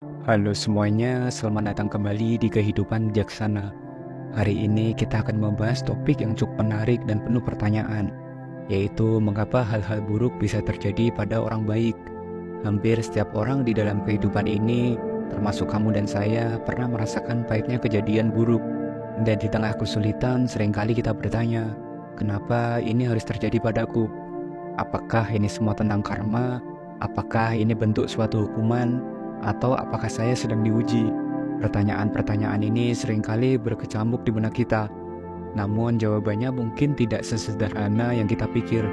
Halo semuanya, selamat datang kembali di Kehidupan Bijaksana. Hari ini kita akan membahas topik yang cukup menarik dan penuh pertanyaan, yaitu mengapa hal-hal buruk bisa terjadi pada orang baik. Hampir setiap orang di dalam kehidupan ini, termasuk kamu dan saya, pernah merasakan pahitnya kejadian buruk. Dan di tengah kesulitan, seringkali kita bertanya, kenapa ini harus terjadi padaku? Apakah ini semua tentang karma? Apakah ini bentuk suatu hukuman? Atau apakah saya sedang diuji? Pertanyaan-pertanyaan ini seringkali berkecamuk di benak kita. Namun jawabannya mungkin tidak sesederhana yang kita pikir.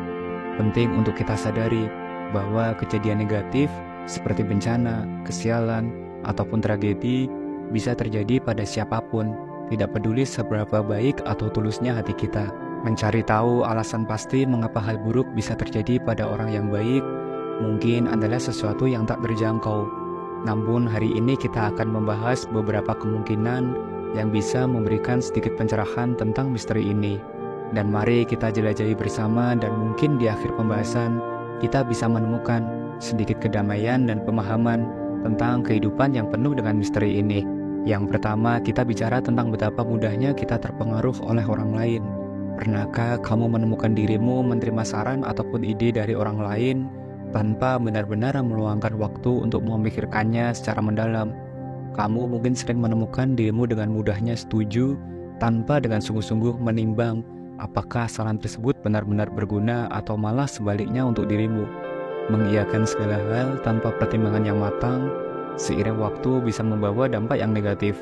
Penting untuk kita sadari bahwa kejadian negatif seperti bencana, kesialan, ataupun tragedi bisa terjadi pada siapapun, tidak peduli seberapa baik atau tulusnya hati kita. Mencari tahu alasan pasti mengapa hal buruk bisa terjadi pada orang yang baik mungkin adalah sesuatu yang tak terjangkau. Namun hari ini kita akan membahas beberapa kemungkinan yang bisa memberikan sedikit pencerahan tentang misteri ini. Dan mari kita jelajahi bersama dan mungkin di akhir pembahasan kita bisa menemukan sedikit kedamaian dan pemahaman tentang kehidupan yang penuh dengan misteri ini. Yang pertama, kita bicara tentang betapa mudahnya kita terpengaruh oleh orang lain. Pernahkah kamu menemukan dirimu menerima saran ataupun ide dari orang lain tanpa benar-benar meluangkan waktu untuk memikirkannya secara mendalam? Kamu mungkin sering menemukan dirimu dengan mudahnya setuju tanpa dengan sungguh-sungguh menimbang apakah saran tersebut benar-benar berguna atau malah sebaliknya untuk dirimu. Mengiyakan segala hal tanpa pertimbangan yang matang, seiring waktu bisa membawa dampak yang negatif.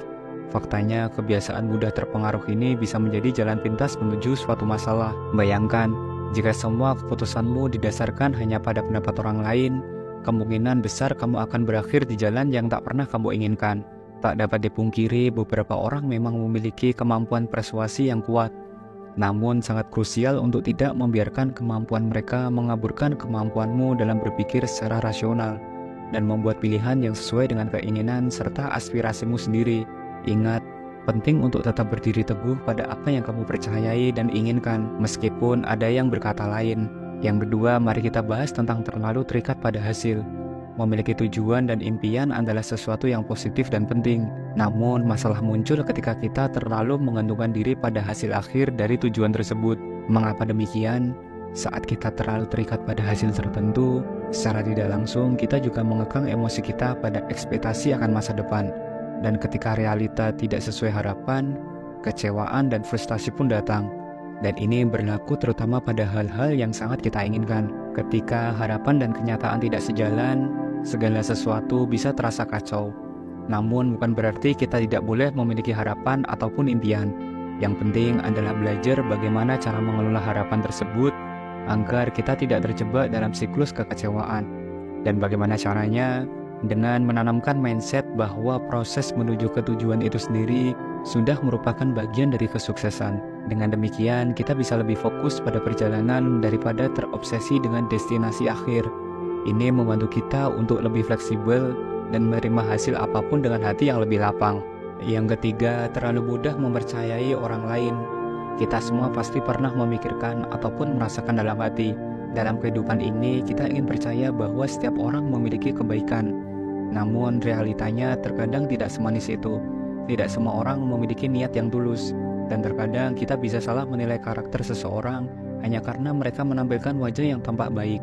Faktanya, kebiasaan mudah terpengaruh ini bisa menjadi jalan pintas menuju suatu masalah. Bayangkan, jika semua keputusanmu didasarkan hanya pada pendapat orang lain, kemungkinan besar kamu akan berakhir di jalan yang tak pernah kamu inginkan. Tak dapat dipungkiri, beberapa orang memang memiliki kemampuan persuasi yang kuat. Namun sangat krusial untuk tidak membiarkan kemampuan mereka mengaburkan kemampuanmu dalam berpikir secara rasional dan membuat pilihan yang sesuai dengan keinginan serta aspirasimu sendiri. Ingat, penting untuk tetap berdiri teguh pada apa yang kamu percayai dan inginkan, meskipun ada yang berkata lain. Yang kedua, mari kita bahas tentang terlalu terikat pada hasil. Memiliki tujuan dan impian adalah sesuatu yang positif dan penting. Namun, masalah muncul ketika kita terlalu mengandungkan diri pada hasil akhir dari tujuan tersebut. Mengapa demikian? Saat kita terlalu terikat pada hasil tertentu, secara tidak langsung kita juga mengekang emosi kita pada ekspektasi akan masa depan. Dan ketika realita tidak sesuai harapan, kecewaan dan frustasi pun datang. Dan ini berlaku terutama pada hal-hal yang sangat kita inginkan. Ketika harapan dan kenyataan tidak sejalan, segala sesuatu bisa terasa kacau. Namun bukan berarti kita tidak boleh memiliki harapan ataupun impian. Yang penting adalah belajar bagaimana cara mengelola harapan tersebut agar kita tidak terjebak dalam siklus kekecewaan. Dan bagaimana caranya? Dengan menanamkan mindset bahwa proses menuju ke tujuan itu sendiri sudah merupakan bagian dari kesuksesan. Dengan demikian, kita bisa lebih fokus pada perjalanan daripada terobsesi dengan destinasi akhir. Ini membantu kita untuk lebih fleksibel dan menerima hasil apapun dengan hati yang lebih lapang. Yang ketiga, terlalu mudah mempercayai orang lain. Kita semua pasti pernah memikirkan ataupun merasakan dalam hati, dalam kehidupan ini kita ingin percaya bahwa setiap orang memiliki kebaikan. Namun realitanya terkadang tidak semanis itu. Tidak semua orang memiliki niat yang tulus. Dan terkadang kita bisa salah menilai karakter seseorang hanya karena mereka menampilkan wajah yang tampak baik.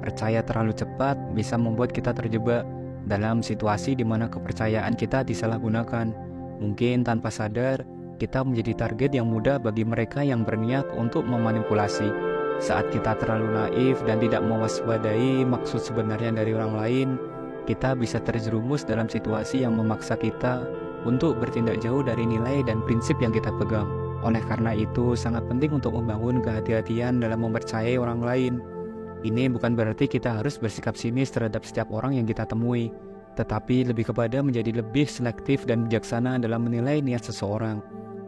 Percaya terlalu cepat bisa membuat kita terjebak dalam situasi di mana kepercayaan kita disalahgunakan. Mungkin tanpa sadar, kita menjadi target yang mudah bagi mereka yang berniat untuk memanipulasi. Saat kita terlalu naif dan tidak mewaspadai maksud sebenarnya dari orang lain, kita bisa terjerumus dalam situasi yang memaksa kita untuk bertindak jauh dari nilai dan prinsip yang kita pegang. Oleh karena itu, sangat penting untuk membangun kehati-hatian dalam mempercayai orang lain. Ini bukan berarti kita harus bersikap sinis terhadap setiap orang yang kita temui, tetapi lebih kepada menjadi lebih selektif dan bijaksana dalam menilai niat seseorang.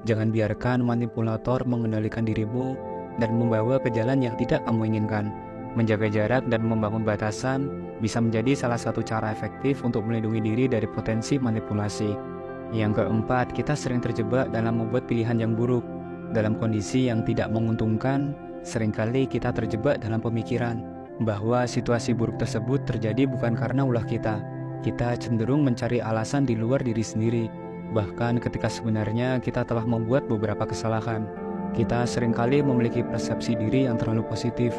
Jangan biarkan manipulator mengendalikan dirimu dan membawa ke jalan yang tidak kamu inginkan. Menjaga jarak dan membangun batasan bisa menjadi salah satu cara efektif untuk melindungi diri dari potensi manipulasi. Yang keempat, kita sering terjebak dalam membuat pilihan yang buruk. Dalam kondisi yang tidak menguntungkan, seringkali kita terjebak dalam pemikiran bahwa situasi buruk tersebut terjadi bukan karena ulah kita. kita cenderung mencari alasan di luar diri sendiri, bahkan ketika sebenarnya kita telah membuat beberapa kesalahan. Kita seringkali memiliki persepsi diri yang terlalu positif,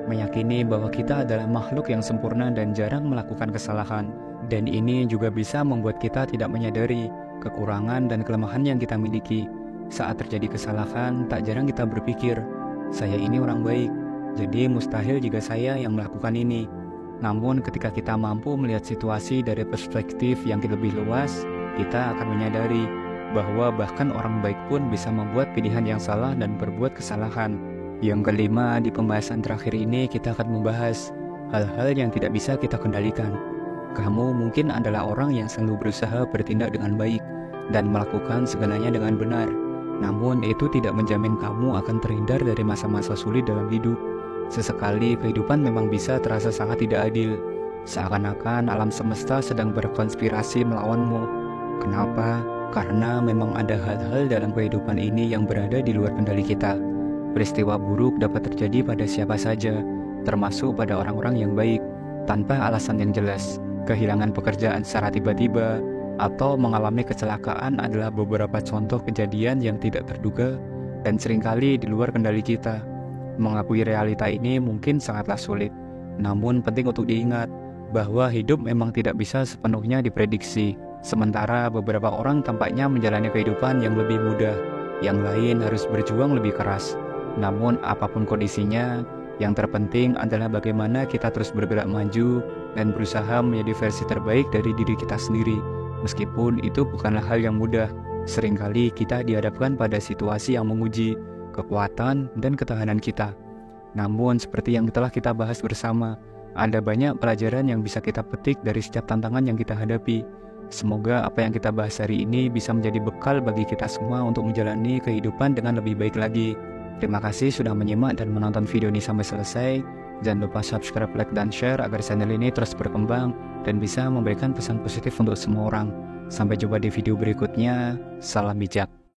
meyakini bahwa kita adalah makhluk yang sempurna dan jarang melakukan kesalahan. Dan ini juga bisa membuat kita tidak menyadari kekurangan dan kelemahan yang kita miliki. Saat terjadi kesalahan, tak jarang kita berpikir, saya ini orang baik, jadi mustahil jika saya yang melakukan ini. Namun ketika kita mampu melihat situasi dari perspektif yang lebih luas, kita akan menyadari bahwa bahkan orang baik pun bisa membuat pilihan yang salah dan berbuat kesalahan. Yang kelima, di pembahasan terakhir ini kita akan membahas hal-hal yang tidak bisa kita kendalikan. Kamu mungkin adalah orang yang selalu berusaha bertindak dengan baik dan melakukan segalanya dengan benar. Namun itu tidak menjamin kamu akan terhindar dari masa-masa sulit dalam hidup. Sesekali kehidupan memang bisa terasa sangat tidak adil, seakan-akan alam semesta sedang berkonspirasi melawanmu. Kenapa? Karena memang ada hal-hal dalam kehidupan ini yang berada di luar kendali kita. Peristiwa buruk dapat terjadi pada siapa saja, termasuk pada orang-orang yang baik, tanpa alasan yang jelas. Kehilangan pekerjaan secara tiba-tiba atau mengalami kecelakaan adalah beberapa contoh kejadian yang tidak terduga dan seringkali di luar kendali kita. Mengakui realita ini mungkin sangatlah sulit, namun penting untuk diingat bahwa hidup memang tidak bisa sepenuhnya diprediksi. Sementara beberapa orang tampaknya menjalani kehidupan yang lebih mudah, yang lain harus berjuang lebih keras. Namun apapun kondisinya, yang terpenting adalah bagaimana kita terus bergerak maju dan berusaha menjadi versi terbaik dari diri kita sendiri. Meskipun itu bukanlah hal yang mudah, seringkali kita dihadapkan pada situasi yang menguji kekuatan dan ketahanan kita. Namun seperti yang telah kita bahas bersama, ada banyak pelajaran yang bisa kita petik dari setiap tantangan yang kita hadapi. Semoga apa yang kita bahas hari ini bisa menjadi bekal bagi kita semua untuk menjalani kehidupan dengan lebih baik lagi. Terima kasih sudah menyimak dan menonton video ini sampai selesai. Jangan lupa subscribe, like, dan share agar channel ini terus berkembang dan bisa memberikan pesan positif untuk semua orang. Sampai jumpa di video berikutnya. Salam bijak.